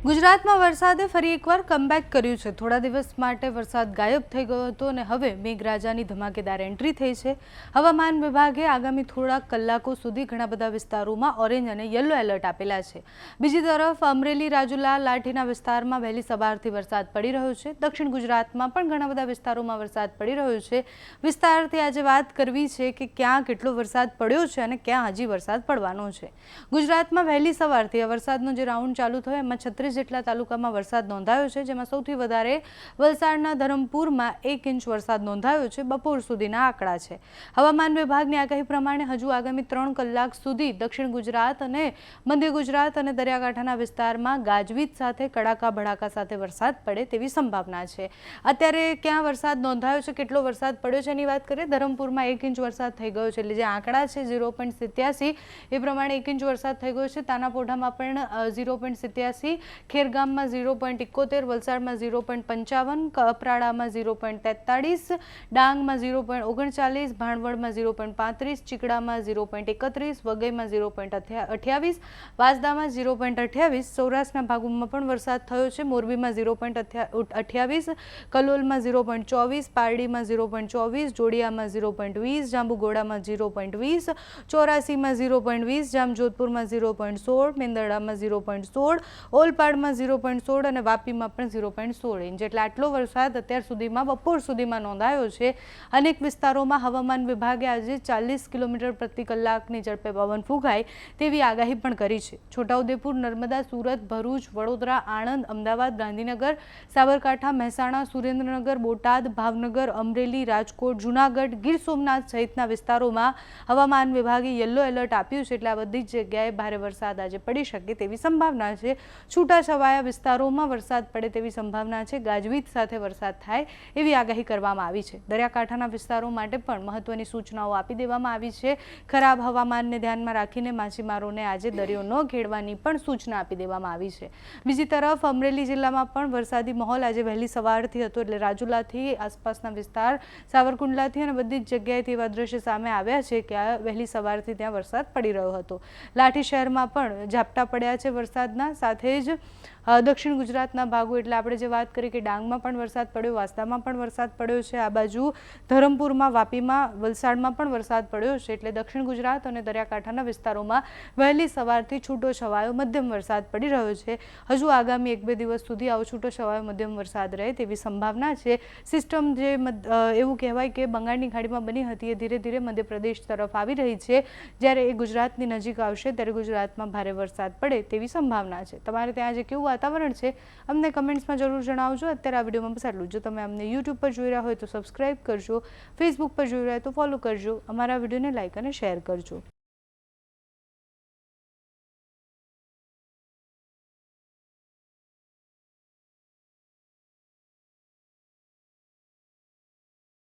ગુજરાતમાં વરસાદે ફરી એકવાર કમબેક કર્યું છે। થોડા દિવસ માટે વરસાદ ગાયબ થઈ ગયો હતો અને હવે મેઘરાજાની ધમાકેદાર એન્ટ્રી થઈ છે। હવામાન વિભાગે આગામી થોડા કલાકો સુધી ઘણા બધા વિસ્તારોમાં ઓરેન્જ અને યલો એલર્ટ આપેલા છે। બીજી તરફ અમરેલી, રાજુલા, લાઠીના વિસ્તારમાં વહેલી સવારથી વરસાદ પડી રહ્યો છે। દક્ષિણ ગુજરાતમાં પણ ઘણા બધા વિસ્તારોમાં વરસાદ પડી રહ્યો છે। વિસ્તારથી આજે વાત કરવી છે કે ક્યાં કેટલો વરસાદ પડ્યો છે અને ક્યાં હજી વરસાદ પડવાનો છે। ગુજરાતમાં વહેલી સવારથી આ વરસાદનો જે રાઉન્ડ ચાલુ થયો એમાં 36 જેટલા તાલુકામાં વરસાદ નોંધાયો છે, જેમાં સૌથી વધારે વલસાડના ધરમપુરમાં 1 ઇંચ વરસાદ નોંધાયો છે। બપોર સુધીના આંકડા છે। હવામાન વિભાગની આગાહી પ્રમાણે હજુ આગામી 3 કલાક સુધી દક્ષિણ ગુજરાત અને મધ્ય ગુજરાત અને દરિયાકાંઠાના વિસ્તારમાં ગાજવીજ સાથે કડાકા ભડાકા સાથે વરસાદ પડે તેવી સંભાવના છે। અત્યારે ક્યાં વરસાદ નોંધાયો છે, કેટલો વરસાદ પડ્યો છે એની વાત કરીએ। ધરમપુરમાં 1 ઇંચ વરસાદ થઈ ગયો છે, એટલે જે આંકડા છે 0.87 એ પ્રમાણે 1 ઇંચ વરસાદ થઈ ગયો છે। તાનાપોઢામાં પણ 0.87, ખેરગામમાં 0.71, વલસાડમાં 0.55, કપરાડામાં 0.43, ડાંગમાં 0.39, ભાણવડમાં 0.35, ચીકડામાં 0.31, વઘઈમાં 0.28, વાંસદામાં 0.28, સૌરાષ્ટ્રના ભાગોમાં પણ વરસાદ થયો છે। મોરબીમાં 0.28, કલોલમાં 0.24, પારડીમાં 0.24, જોડિયામાં 0.20, જાંબુઘોડામાં 0.20, ચોરાસીમાં 0.20, જામજોધપુરમાં 0.16, મેંદરડામાં 0.16, ઓલપાડમાં 0.16 અને વાપીમાં પણ 0.16 ઇંચ એટલે આટલો વરસાદ અત્યાર સુધીમાં બપોર સુધીમાં નોંધાયો છે। અનેક વિસ્તારોમાં હવામાન વિભાગે આજે 40 કિલોમીટર પ્રતિ કલાકની ઝડપે પવન ફૂંકાય તેવી આગાહી પણ કરી છે। છોટાઉદેપુર, નર્મદા, સુરત, ભરૂચ, વડોદરા, આણંદ, અમદાવાદ, ગાંધીનગર, સાબરકાંઠા, મહેસાણા, સુરેન્દ્રનગર, બોટાદ, ભાવનગર, અમરેલી, રાજકોટ, જૂનાગઢ, ગીર સોમનાથ સહિતના વિસ્તારોમાં હવામાન વિભાગે યલો એલર્ટ આપ્યું છે, એટલે આ બધી જ જગ્યાએ ભારે વરસાદ આજે પડી શકે તેવી સંભાવના છે। છૂટાછવાયા વિસ્તારોમાં વરસાદ પડે તેવી સંભાવના છે। ગાજવીજ સાથે વરસાદ થાય એવી આગાહી કરવામાં આવી છે। દરિયાકાંઠાના વિસ્તારો માટે પણ મહત્વની સૂચનાઓ આપી દેવામાં આવી છે। ખરાબ હવામાનને ધ્યાનમાં રાખીને માછીમારોને આજે દરિયો ન ખેડવાની પણ સૂચના આપી દેવામાં આવી છે। બીજી તરફ અમરેલી જિલ્લામાં પણ વરસાદી માહોલ આજે વહેલી સવારથી હતો, એટલે રાજુલાથી આસપાસના વિસ્તાર, સાવરકુંડલાથી અને બધી જ જગ્યાએથી એવા દ્રશ્ય સામે આવ્યા છે કે વહેલી સવારથી ત્યાં વરસાદ પડી રહ્યો હતો। લાઠી શહેરમાં પણ ઝાપટા પડ્યા છે વરસાદના, સાથે જ દક્ષિણ ગુજરાતના ભાગો એટલે આપણે જે વાત કરી કે ડાંગમાં પણ વરસાદ પડ્યો, વાંસદામાં પણ વરસાદ પડ્યો છે, આ બાજુ ધરમપુરમાં, વાપીમાં, વલસાડમાં પણ વરસાદ પડ્યો છે। એટલે દક્ષિણ ગુજરાત અને દરિયાકાંઠાના વિસ્તારોમાં વહેલી સવારથી છૂટો છવાયો મધ્યમ વરસાદ પડી રહ્યો છે। હજુ આગામી 1-2 દિવસ સુધી આવો છૂટો છવાયો મધ્યમ વરસાદ રહે તેવી સંભાવના છે। સિસ્ટમ જે એવું કહેવાય કે બંગાળની ખાડીમાં બની હતી એ ધીરે ધીરે મધ્યપ્રદેશ તરફ આવી રહી છે। જ્યારે એ ગુજરાતની નજીક આવશે ત્યારે ગુજરાતમાં ભારે વરસાદ પડે તેવી સંભાવના છે। તમારે ત્યાં આજે કેવું વાતાવરણ છે અમને કમેન્ટ્સમાં જરૂર જણાવજો। અત્યારે આ વિડીયોમાં બસ આટલું। જો તમે અમને યુટ્યુબ પર જોઈ રહ્યા હોય તો સબસ્ક્રાઇબ કરજો, ફેસબુક પર જોઈ રહ્યા હોય તો ફોલો કરજો, અમારા વિડીયોને લાઇક અને શેર કરજો।